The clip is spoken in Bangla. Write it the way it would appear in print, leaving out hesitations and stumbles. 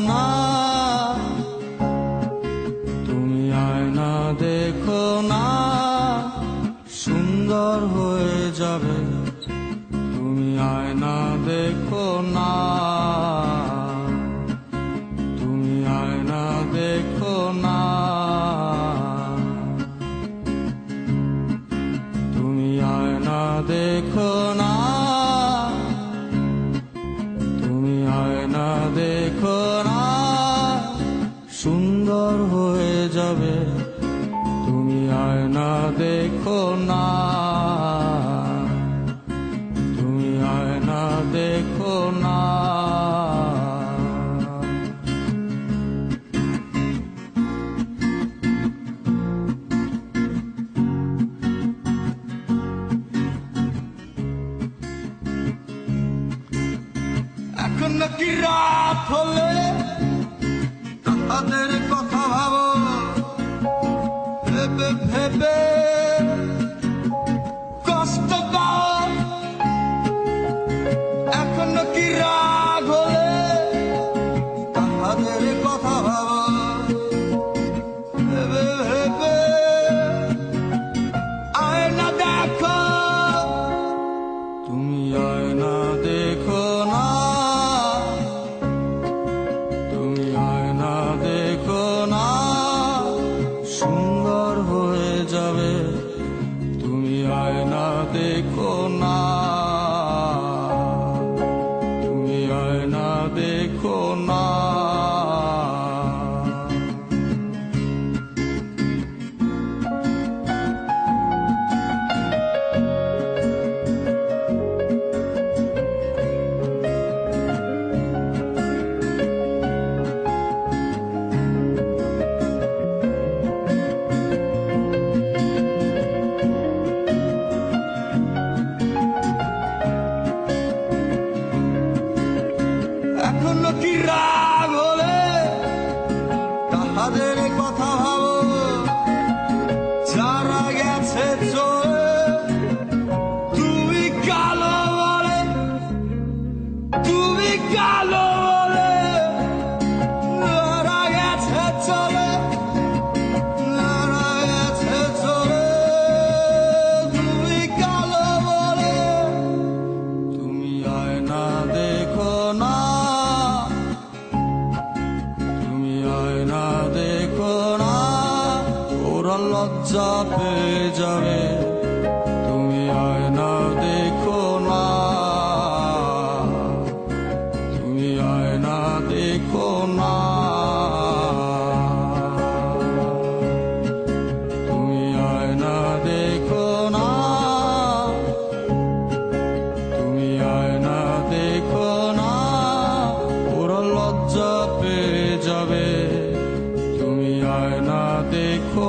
না, তুমি আয়না দেখো না, সুন্দর হয়ে যাবে। তুমি আয়না দেখো না, তুমি আয়না দেখো না, তুমি আয়না দেখো না, তুমি আয়না দেখো না, সুন্দর হয়ে যাবে। তুমি আয়না দেখো না, তুমি আয়না দেখো না। এখন নাকি রাত হলে তাদের কথা ভাবো, ভেবে ভেবে কষ্ট পাও। এখন নাকি রাগ হলে তাদের কথা ভাবো, ভেবে ভেবে আয়না দেখো। তুমি আয়না দেখো না, তুমি আয়না দেখো না, সুন্দর হয়ে যাবে। তুমি আয়না দেখো না, তুমি আয়না দেখো না। এখন কি রাগ হলে তাহাদের কথা ভাবো, যারা গেছে চলে। তুমি কালো বলে, তুমি কালো বলে, যারা গেছে চলে, যারা গেছে চলে। তুমি কালো বলে, তুমি আয়না দেখো না, তুমি আয়না দেখো না, ওরা লজ্জা পেয়ে যাবে। তুমি আয়না দেখো না, তুমি আয়না দেখো না, তুমি আয়না দেখো না, তুমি আয়না দেখো না, ওরা লজ্জা পেয়ে যাবে। তুমি আয়না দেখো